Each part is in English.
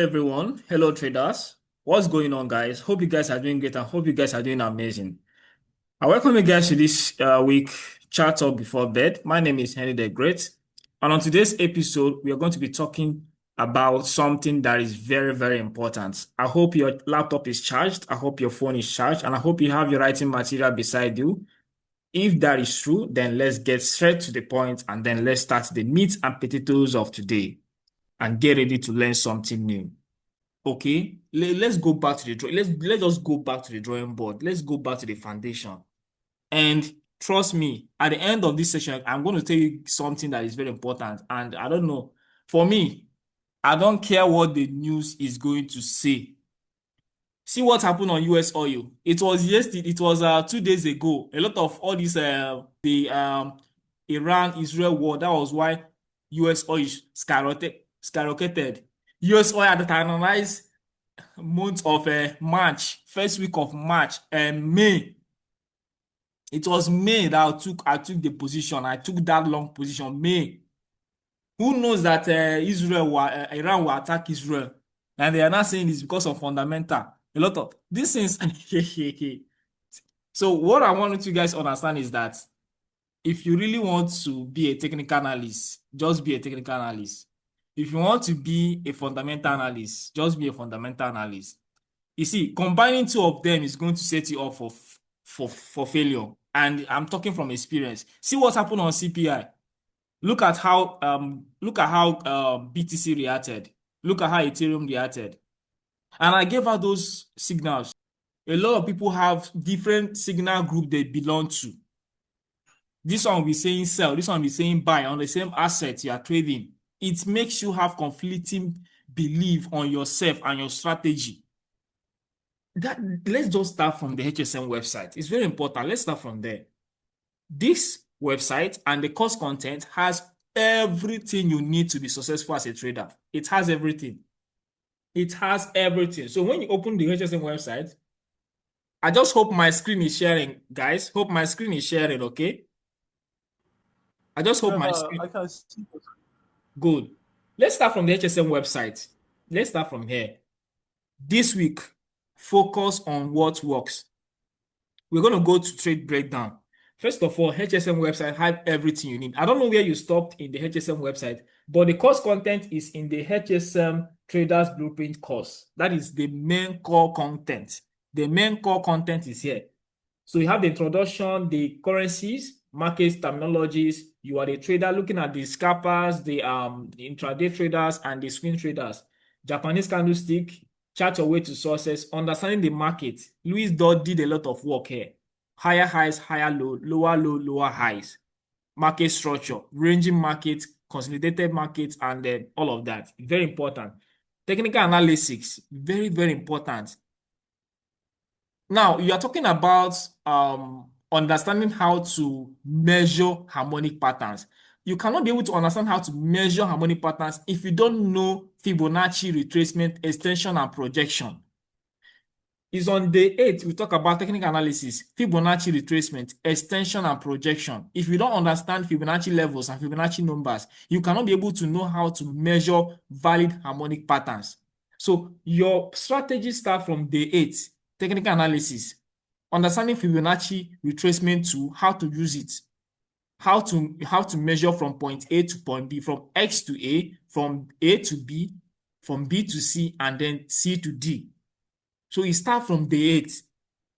everyone. Hello, traders. What's going on, guys? Hope you guys are doing great and hope you guys are doing amazing. I welcome you guys to this week chat talk before bed. My name is Henry the Great, and on today's episode, we are going to be talking about something that is very, very important. I hope your laptop is charged. I hope your phone is charged, and I hope you have your writing material beside you. If that is true, then let's get straight to the point and then let's start the meat and potatoes of today and get ready to learn something new. Okay, let's go back to the draw. Let's just go back to the drawing board. Let's go back to the foundation. And trust me, at the end of this session, I'm going to tell you something that is very important. And I don't know, for me, I don't care what the news is going to say. See what happened on US oil. It was yesterday, it was 2 days ago. A lot of all this the Iran-Israel war, that was why US oil skyrocketed. US oil had analyzed month of March, first week of March and May. It was May that I took the position. I took that long position. May. Who knows that Iran will attack Israel? And they are not saying it's because of fundamental. A lot of these things. So what I want you guys to understand is that if you really want to be a technical analyst, just be a technical analyst. If you want to be a fundamental analyst, just be a fundamental analyst. You see, combining two of them is going to set you up for failure. And I'm talking from experience. See what's happened on CPI. Look at how BTC reacted. Look at how Ethereum reacted. And I gave out those signals. A lot of people have different signal group they belong to. This one will be saying sell, this one will be saying buy on the same asset you are trading. It makes you have conflicting belief on yourself and your strategy. Let's just start from the HSM website. It's very important. Let's start from there. This website and the course content has everything you need to be successful as a trader. It has everything. It has everything. So when you open the HSM website, I just hope my screen is sharing, guys. Hope my screen is sharing, okay? I just hope my screen. I can see. Good. Let's start from the HSM website. Let's start from here. This week, focus on what works. We're going to go to trade breakdown. First of all, HSM website have everything you need. I don't know where you stopped in the HSM website, but the course content is in the HSM Traders Blueprint course. That is the main core content. The main core content is here. So you have the introduction, the currencies, markets, terminologies. You are the trader looking at the scalpers, the intraday traders, and the swing traders. Japanese candlestick, chart your way to sources, understanding the market. Louis Dodd did a lot of work here. Higher highs, higher low, lower highs. Market structure, ranging markets, consolidated markets, and all of that. Very important. Technical analysis, very, very important. Now, you are talking about understanding how to measure harmonic patterns. You cannot be able to understand how to measure harmonic patterns if you don't know Fibonacci retracement, extension, and projection. It's on day 8, we talk about technical analysis, Fibonacci retracement, extension, and projection. If you don't understand Fibonacci levels and Fibonacci numbers, you cannot be able to know how to measure valid harmonic patterns. So your strategy starts from day 8, technical analysis, understanding Fibonacci retracement tool, how to use it, how to measure from point A to point B, from X to A, from A to B, from B to C, and then C to D. So you start from day 8.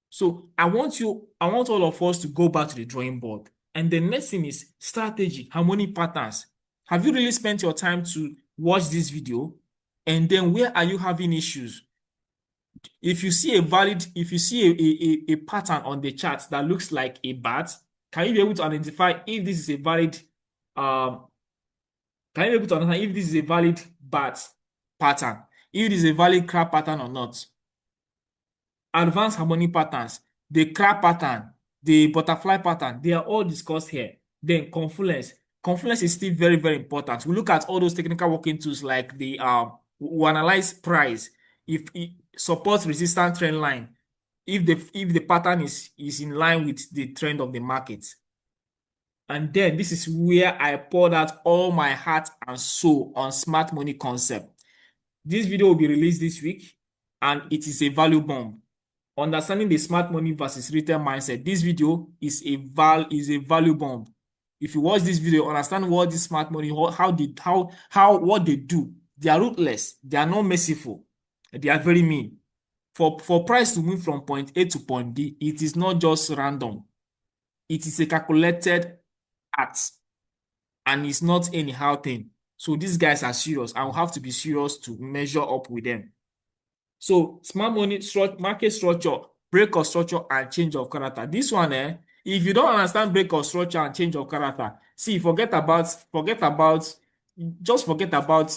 So I want all of us to go back to the drawing board. And the next thing is strategy, harmonic patterns. Have you really spent your time to watch this video? And then where are you having issues? If you see a pattern on the chart that looks like a bat, can you be able to identify if this is a valid bat pattern, if it is a valid crab pattern or not? Advanced harmonic patterns, the crab pattern, the butterfly pattern, they are all discussed here. Then confluence. Confluence is still very, very important. We look at all those technical working tools like the we analyze price, if it supports resistance trend line, if the pattern is in line with the trend of the market. And then this is where I poured out all my heart and soul on smart money concept. This video will be released this week, and it is a value bomb. Understanding the smart money versus retail mindset. This video is a value bomb. If you watch this video, understand what this smart money, what they do. They are ruthless. They are not merciful. They are very mean. For price to move from point A to point B, it is not just random. It is a calculated act, and it's not anyhow thing. So these guys are serious. I will have to be serious to measure up with them. So smart money, market structure, break of structure, and change of character. This one, if you don't understand break of structure and change of character, see, forget about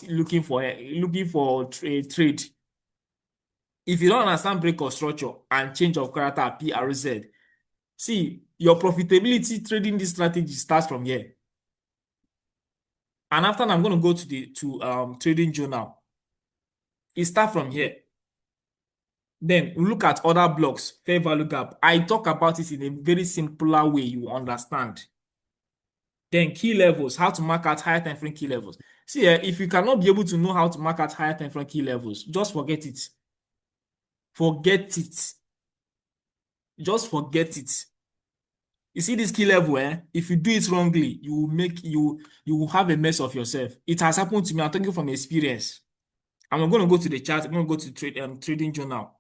looking for a trade. If you don't understand break of structure and change of character, PRZ, see, your profitability trading this strategy starts from here. And after that, I'm going to go to the trading journal. It starts from here. Then we look at other blocks, fair value gap. I talk about it in a very simpler way you understand. Then key levels, how to mark out higher time frame key levels. See, if you cannot be able to know how to mark out higher time frame key levels, just forget it. Forget it. Just forget it. You see this key level, if you do it wrongly, you will have a mess of yourself. It has happened to me. I'm talking from experience. I'm going to go to the chart. I'm going to go to trading journal.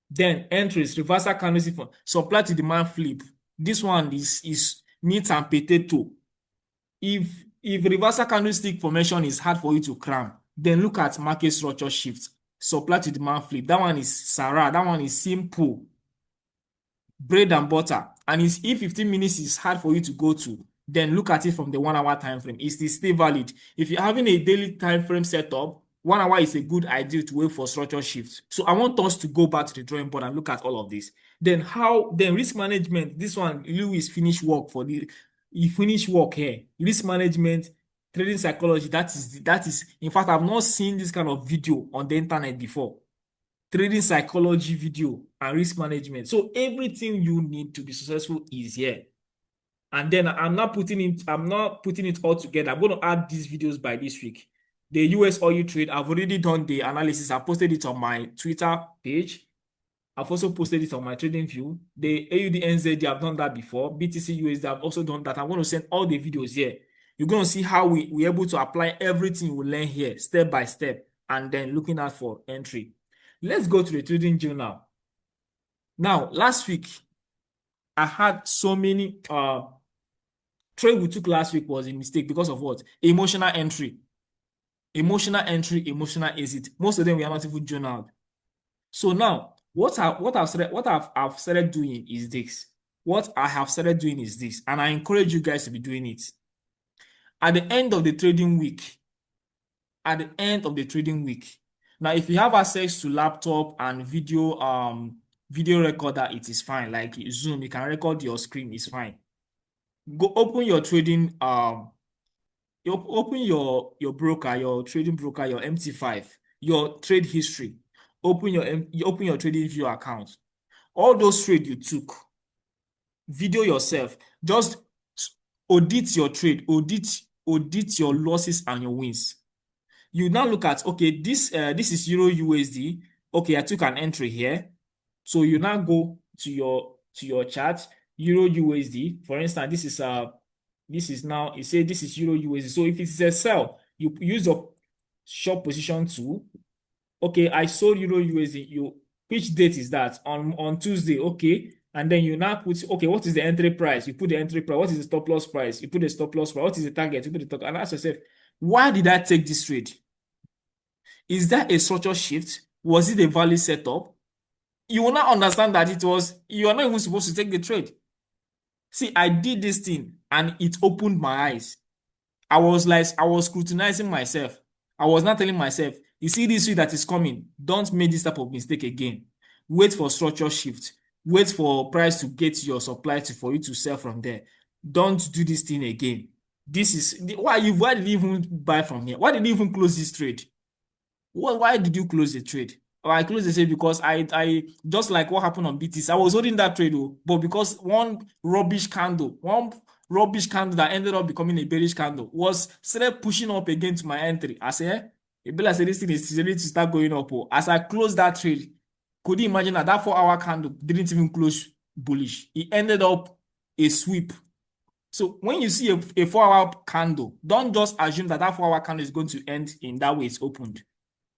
Then entries, reversal candlestick for supply to demand flip. This one is meat and potato. If reversal candlestick formation is hard for you to cram, then look at market structure shift. Supply to demand flip. That one is Sarah. That one is simple. Bread and butter. And if 15 minutes is hard for you to go to, then look at it from the 1 hour time frame. Is it still valid? If you're having a daily time frame setup, 1 hour is a good idea to wait for structure shifts. So I want us to go back to the drawing board and look at all of this. Then risk management. This one, Lewis finished work he finished work here. Risk management, trading psychology. That is. In fact, I've not seen this kind of video on the internet before. Trading psychology video and risk management. So everything you need to be successful is here. And then I'm not putting it all together. I'm going to add these videos by this week. The US oil trade, I've already done the analysis. I posted it on my Twitter page. I've also posted it on my trading view. The AUD I've done that before. BTC USD, I've also done that. I'm going to send all the videos here. You're going to see how we're able to apply everything we learn here, step by step, and then looking out for entry. Let's go to the trading journal. Now, last week, I had so many trade we took last week was a mistake because of what? Emotional entry. Emotional entry, emotional exit. Most of them we are not even journaled. So now, what I've started doing is this. What I have started doing is this, and I encourage you guys to be doing it. At the end of the trading week, now if you have access to laptop and video recorder, it is fine. Like Zoom, you can record your screen, it's fine. Go open your trading you open your broker, your trading broker, your MT5, your trade history. You open your trading view account. All those trades you took, video yourself. Just audit your trade, audit your losses and your wins. You now look at, okay, this is Euro USD. Okay, I took an entry here. So you now go to your chart, Euro USD. For instance, this is now, you say this is Euro USD. So if it is a sell, you use your short position tool. Okay, I sold Euro USD. Which date is that? On Tuesday, okay. And then you now put, okay, what is the entry price? You put the entry price. What is the stop loss price? You put the stop loss price. What is the target? You put the target. And ask yourself, why did I take this trade? Is that a structure shift? Was it a value setup? You will not understand that you are not even supposed to take the trade. See, I did this thing and it opened my eyes. I was scrutinizing myself. I was not telling myself, you see this week that is coming, don't make this type of mistake again. Wait for structure shift. Wait for price to get to your supply for you to sell from there. Don't do this thing again. This is why did you even buy from here? Why did you even close this trade? Why did you close the trade? Or I closed the trade because I just like what happened on BTC. I was holding that trade, but because one rubbish candle that ended up becoming a bearish candle started pushing up again to my entry. I said, It be like say this thing is ready to start going up. Oh. As I close that trade, could you imagine that that 4 hour candle didn't even close bullish? It ended up a sweep. So when you see a 4 hour candle, don't just assume that that 4 hour candle is going to end in that way it's opened.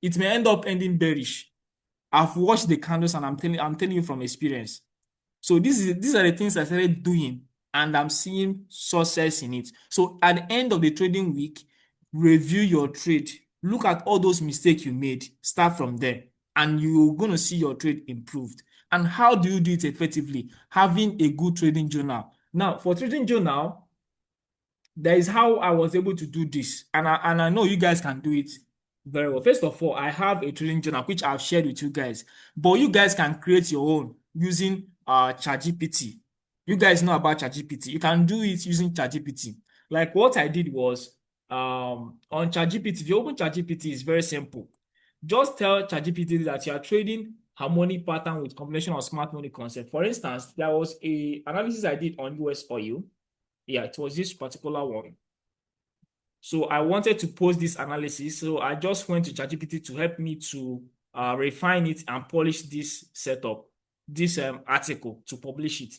It may end up ending bearish. I've watched the candles and I'm telling you from experience. So these are the things I started doing and I'm seeing success in it. So at the end of the trading week, review your trade. Look at all those mistakes you made. Start from there and you're going to see your trade improved. And how do you do it effectively? Having a good trading journal. Now, for trading journal, that is how I was able to do this. And I know you guys can do it very well. First of all, I have a trading journal which I've shared with you guys, but you guys can create your own using ChatGPT. You guys know about ChatGPT. You can do it using ChatGPT. Like what I did was on ChatGPT, if you open ChatGPT, it's very simple. Just tell ChatGPT that you are trading harmonic pattern with combination of smart money concept. For instance, there was a analysis I did on US oil. Yeah, it was this particular one. So I wanted to post this analysis. So I just went to ChatGPT to help me to refine it and polish this setup, this article to publish it.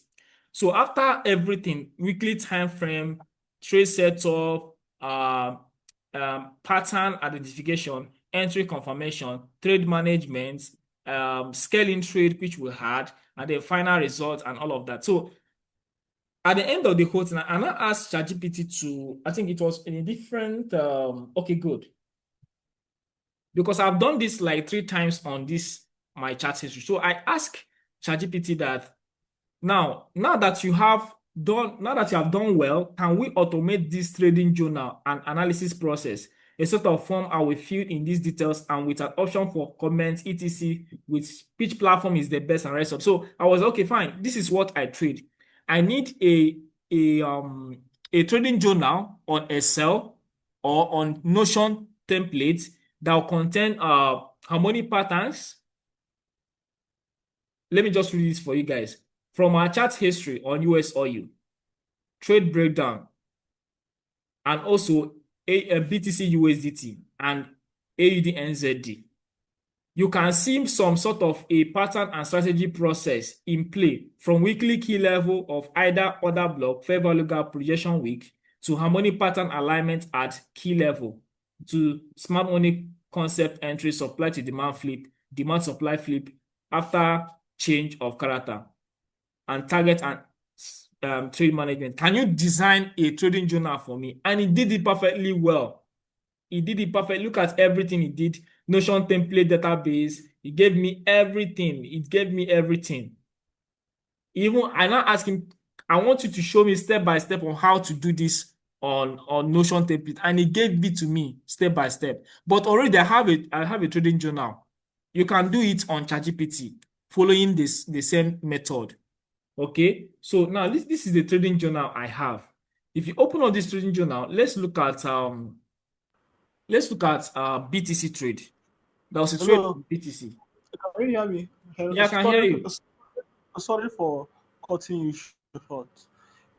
So after everything, weekly time frame, trade setup, pattern identification, entry confirmation, trade management, scaling trade, which we had, and the final result and all of that. So at the end of the whole thing, I now asked ChatGPT to, I think it was in a different, okay, good. Because I've done this like 3 times on this, my chat history. So I asked ChatGPT that now that you have done well, can we automate this trading journal and analysis process? A sort of form I will fill in these details and with an option for comments, etc. with which platform is the best and rest of. So I was okay, fine. This is what I trade. I need a trading journal on Excel or on Notion template that will contain harmonic patterns. Let me just read this for you guys. From our chart history on US oil, trade breakdown, and also BTC USDT and AUD NZD. You can see some sort of a pattern and strategy process in play from weekly key level of either order block, fair value gap projection week to harmonic pattern alignment at key level to smart money concept entry, supply to demand flip, demand supply flip after change of character and target and trade management. Can you design a trading journal for me? And he did it perfectly well. He did it perfect. Look at everything he did. Notion template database. He gave me everything. It gave me everything. Even I now ask him, I want you to show me step by step on how to do this on Notion template, and he gave it to me step by step. But already I have a trading journal. You can do it on ChatGPT following the same method. Okay, so now this is the trading journal I have. If you open up this trading journal, let's look at BTC trade. That was a trade Hello, on BTC. can you hear me? Hello, Yeah, I can hear you. sorry for cutting you short.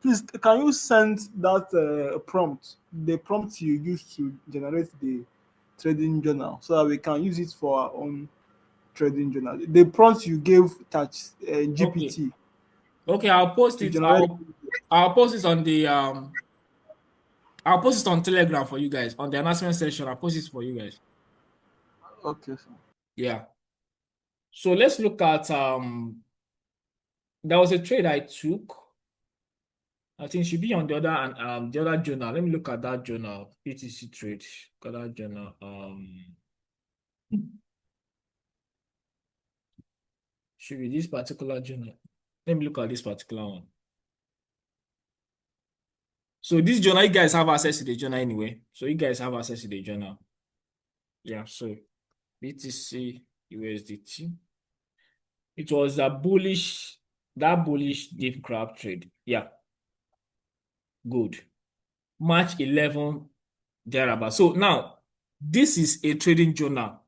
Please, can you send that prompt, the prompt you used to generate the trading journal, so that we can use it for our own trading journal? The prompt you gave Touch Okay. GPT Okay, I'll post to it. generate. I'll post it on the I'll post it on Telegram for you guys on the announcement section. I'll post it for you guys. Okay, sir. Yeah. So let's look at there was a trade I took. I think it should be on the other journal. Let me look at that journal. BTC trade. Look at that journal. Should be this particular journal. Let me look at this particular one. So this journal, you guys have access to the journal anyway. So you guys have access to the journal. Yeah, so BTC USDT. It was that bullish deep crab trade. Yeah, good. March 11 thereabout. So now this is a trading journal.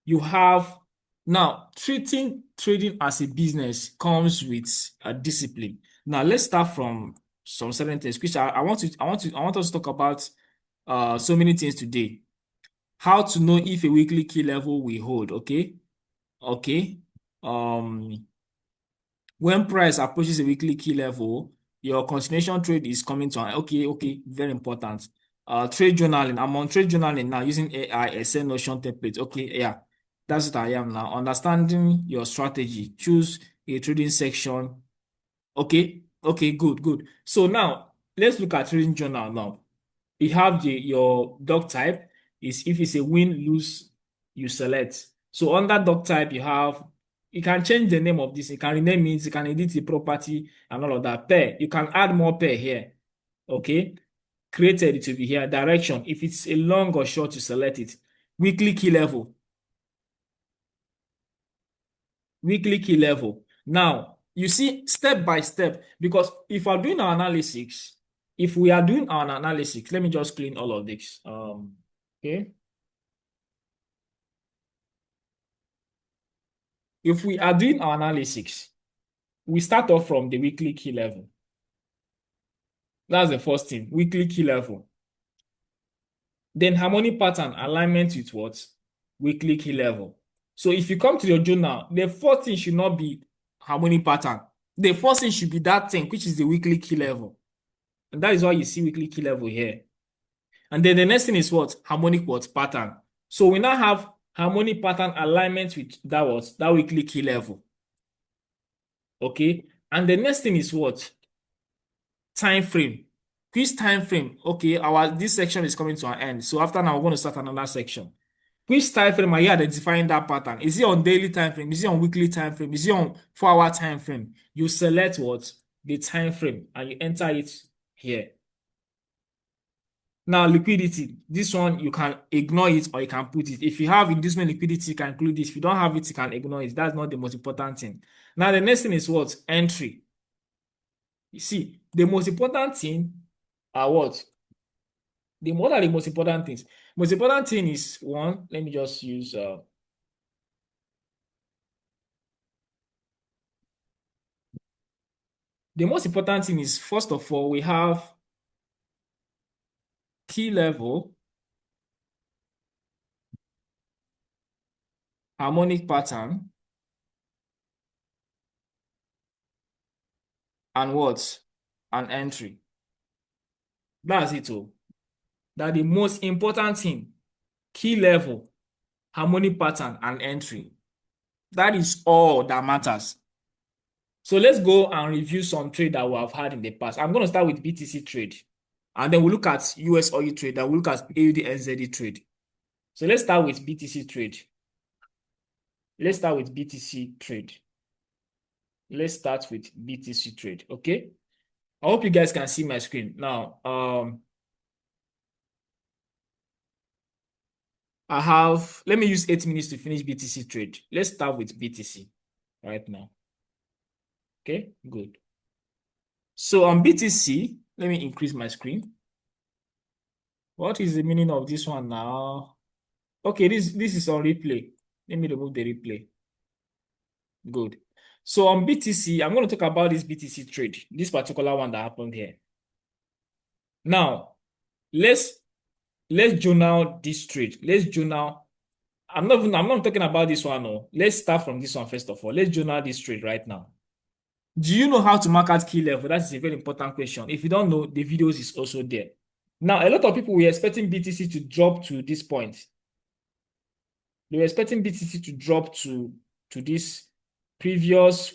You have now treating trading as a business comes with a discipline. Now let's start from some certain things, which I want us to talk about so many things today. how to know if a weekly key level will hold. Okay. Okay. Um, when price approaches a weekly key level, your continuation trade is coming to an okay, okay, very important. Trade journaling. I'm on trade journaling now using AI, Excel, Notion template. Okay, yeah, that's what I am now. Understanding your strategy. Choose a trading section. Okay, okay, good, good. So now let's look at trading journal now. You have your doc type is if it's a win lose, you select. So under doc type, you can change the name of this, you can rename it, you can edit the property and all of that. Pair, you can add more pair here. Okay. Created it to be here. Direction, if it's a long or short, you select it. Weekly key level. Weekly key level. Now, you see step by step, because if we're doing our analysis, if we are doing our analysis, let me just clean all of this. Okay. If we are doing our analysis, we start off from the weekly key level. That's the first thing, weekly key level. Then harmonic pattern alignment with what? Weekly key level. So if you come to your journal, the first thing should not be harmonic pattern. The first thing should be that thing, which is the weekly key level. And that is why you see weekly key level here. And then the next thing is what? Harmonic what? Pattern. So we now have harmonic pattern alignment with that what? That weekly key level. Okay. And the next thing is what? Time frame. Which time frame? Okay, our this section is coming to an end. So after now, we're going to start another section. Which time frame are you identifying that pattern? Is it on daily time frame? Is it on weekly time frame? Is it on 4-hour time frame? You select what? The time frame and you enter it here. Now, liquidity. This one, you can ignore it or you can put it. If you have inducement liquidity, you can include this. If you don't have it, you can ignore it. That's not the most important thing. Now, the next thing is what? Entry. You see, the most important thing are what? What are the most important things? Most important thing is one, let me just use the most important thing is first of all, we have key level, harmonic pattern, and what? An entry. That's it all. That the most important thing, key level, harmonic pattern, and entry. That is all that matters. So let's go and review some trade that we have had in the past. I'm going to start with BTC trade. And then we'll look at US oil trade, and we'll look at AUD NZD trade. So let's start with BTC trade. Let's start with BTC trade. Let's start with BTC trade. Okay. I hope you guys can see my screen. Now, let me use 8 minutes to finish BTC trade. Let's start with BTC right now. Okay, good. So on BTC, let me increase my screen. What is the meaning of this one now? Okay, this is on replay. Let me remove the replay. Good. So on BTC, I'm going to talk about this BTC trade, this particular one that happened here. Now, let's journal this trade. Let's journal. I'm not talking about this one. No. Let's start from this one first of all. Let's journal this trade right now. Do you know how to mark out key level? That is a very important question. If you don't know, the videos is also there. Now, a lot of people were expecting BTC to drop to this point. They were expecting BTC to drop to this previous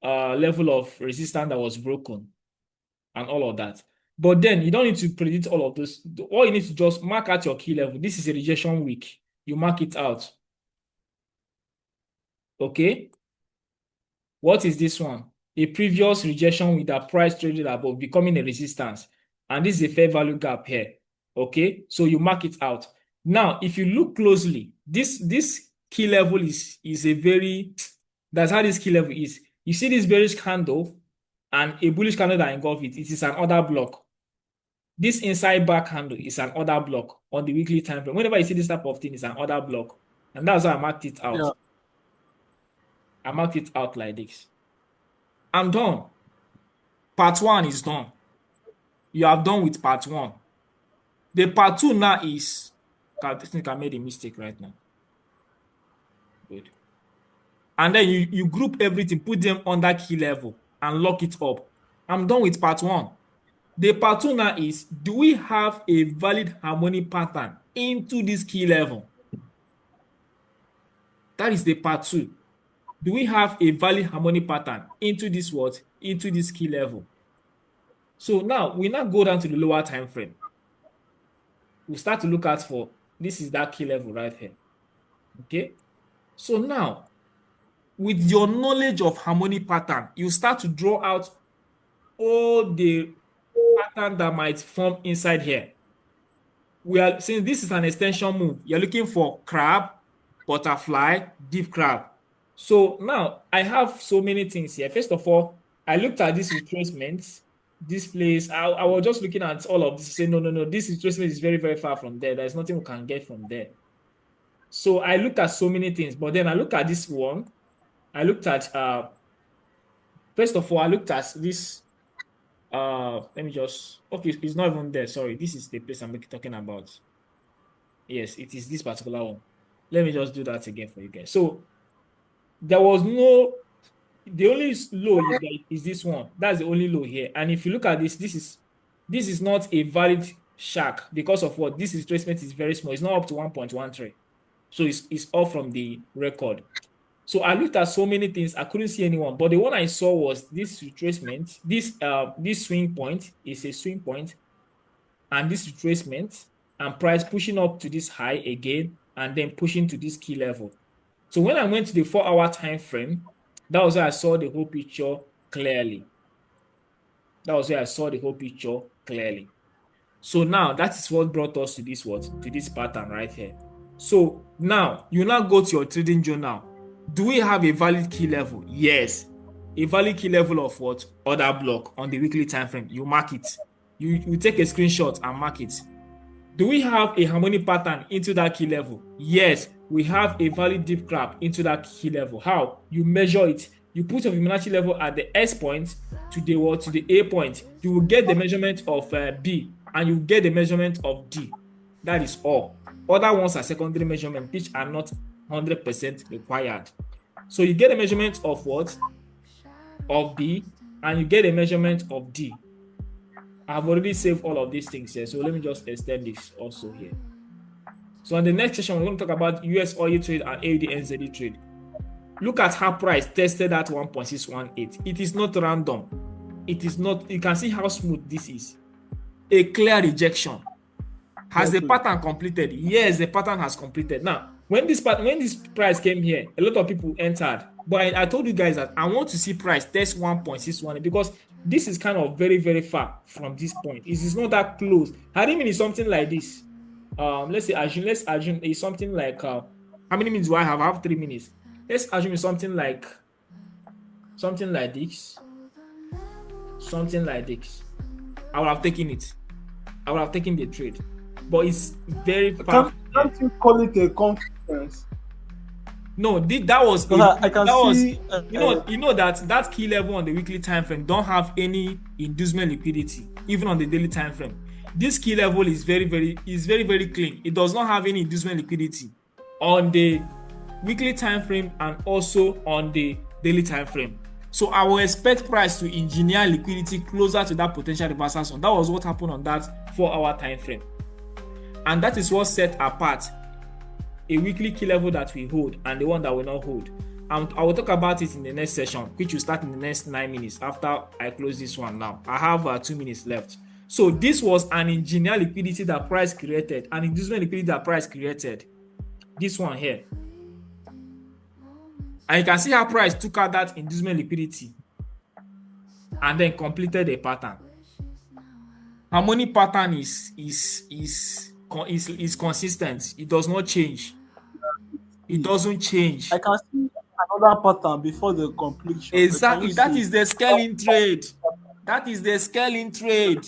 level of resistance that was broken and all of that. But then you don't need to predict all of those. All you need to just mark out your key level. This is a rejection week. You mark it out. Okay. What is this one? A previous rejection with a price traded above becoming a resistance. And this is a fair value gap here. Okay. So you mark it out. Now, if you look closely, this key level is a very, that's how this key level is. You see this bearish candle and a bullish candle that engulf it. It is an order block. This inside bar candle is an order block on the weekly time frame. Whenever you see this type of thing, it's an order block. And that's why I marked it out. Yeah. I marked it out like this. I'm done. Part one is done. You are done with part one. The part two now is I think I made a mistake right now. Good. And then you group everything, put them under key level and lock it up. I'm done with part one. The part two now is, do we have a valid harmonic pattern into this key level? That is the part two. Do we have a valid harmonic pattern into this what? Into this key level. So now we now go down to the lower time frame. We start to look at for, this is that key level right here. Okay. So now, with your knowledge of harmonic pattern, you start to draw out all the pattern that might form inside here. Since this is an extension move, you're looking for crab, butterfly, deep crab. So now I have so many things here. First of all, I looked at this retracement, this place. I was just looking at all of this, say, no, this retracement is very, very far from there. There's nothing we can get from there. So I looked at so many things, but then I looked at this one. I looked at first of all, I looked at this. Let me just, okay, it's not even there. Sorry, this is the place I'm talking about. Yes, it is this particular one. Let me just do that again for you guys. So there was no, the only low is this one. That's the only low here. And if you look at this, this is not a valid shark because of what? This retracement is very small. It's not up to 1.13. So it's off from the record. So I looked at so many things, I couldn't see anyone. But the one I saw was this retracement. This swing point is a swing point, and this retracement, and price pushing up to this high again, and then pushing to this key level. So when I went to the 4-hour time frame, that was where I saw the whole picture clearly. That was where I saw the whole picture clearly. So now that is what brought us to this to this pattern right here. So now you now go to your trading journal. Do we have a valid key level? Yes. A valid key level of what? Order block on the weekly time frame. You mark it. You take a screenshot and mark it. Do we have a harmonic pattern into that key level? Yes, we have a valid deep crab into that key level. How? You measure it. You put a Fibonacci level at the S point to the A point. You will get the measurement of B, and you get the measurement of D. That is all. Other ones are secondary measurements, which are not 100% required. So you get a measurement of what? Of B, and you get a measurement of D. I've already saved all of these things here, so let me just extend this also here. So in the next session, we're going to talk about US oil trade and AUD NZD trade. Look at how price tested at 1.618. It is not random. It is not, you can see how smooth this is. A clear rejection. Has the pattern completed? Yes, the pattern has completed. Now, when this price came here, a lot of people entered. But I told you guys that I want to see price test 1.618 because this is kind of very, very far from this point. It is not that close. How many minutes something like this? Let's assume it's something like how many minutes do I have? I have 3 minutes. Let's assume it's something like this. Something like this. I would have taken it. I would have taken the trade. But it's very far. Can't you call it a conference? No, that was I can see. You know that key level on the weekly time frame don't have any inducement liquidity, even on the daily time frame. This key level is very, very clean. It does not have any inducement liquidity on the weekly time frame and also on the daily time frame. So I will expect price to engineer liquidity closer to that potential reversal zone. That was what happened on that 4-hour time frame, and that is what set apart a weekly key level that we hold and the one that we not hold. And I will talk about it in the next session, which will start in the next 9 minutes after I close this one now. I have 2 minutes left. So this was an engineered liquidity that price created, an inducement liquidity that price created. This one here. And you can see how price took out that inducement liquidity and then completed a pattern. Harmonic pattern is consistent. It does not change. It doesn't change. I can see another pattern before the completion. Exactly. That is the scaling trade. That is the scaling trade.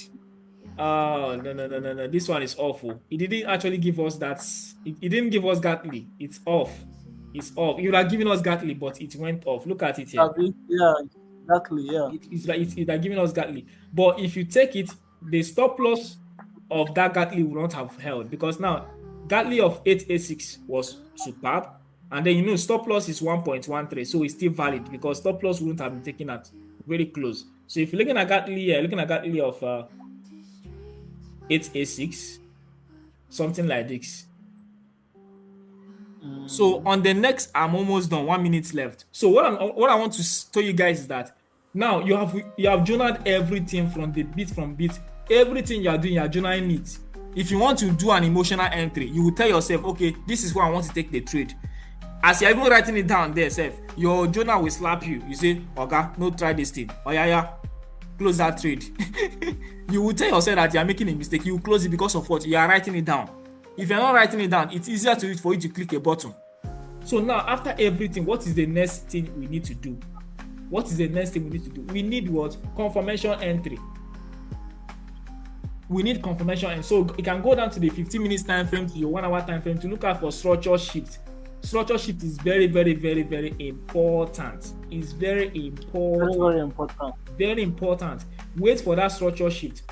Oh, no. This one is awful. It didn't actually give us that. It didn't give us Gatly. It's off. It's off. You are giving us Gatly, but it went off. Look at it here. Yeah, exactly. Yeah. It's like giving us Gatly. But if you take it, the stop loss of that Gatly will not have held because now Gately of 8A6 was superb. And then, you know, stop loss is 1.13. So it's still valid because stop loss wouldn't have been taken at very close. So if you're looking at Gately, looking at Gately of 8A6, something like this. So on the next, I'm almost done. 1 minute left. So what I want to tell you guys is that now you have journaled everything from bit. Everything you are doing, you are journaling it. If you want to do an emotional entry, you will tell yourself, okay, this is where I want to take the trade. As you're even writing it down there, your journal will slap you. You say, Oga, no try this thing. Oh yeah, close that trade. You will tell yourself that you are making a mistake. You will close it because of what? You are writing it down. If you're not writing it down, it's easier for you to click a button. So now, after everything, what is the next thing we need to do? What is the next thing we need to do? We need what? Confirmation entry. We need confirmation, and so you can go down to the 15 minutes time frame to your 1 hour time frame to look out for structure shift. Structure shift is very, very, very, very important. It's very important. Very, very important. Very important. Wait for that structure shift.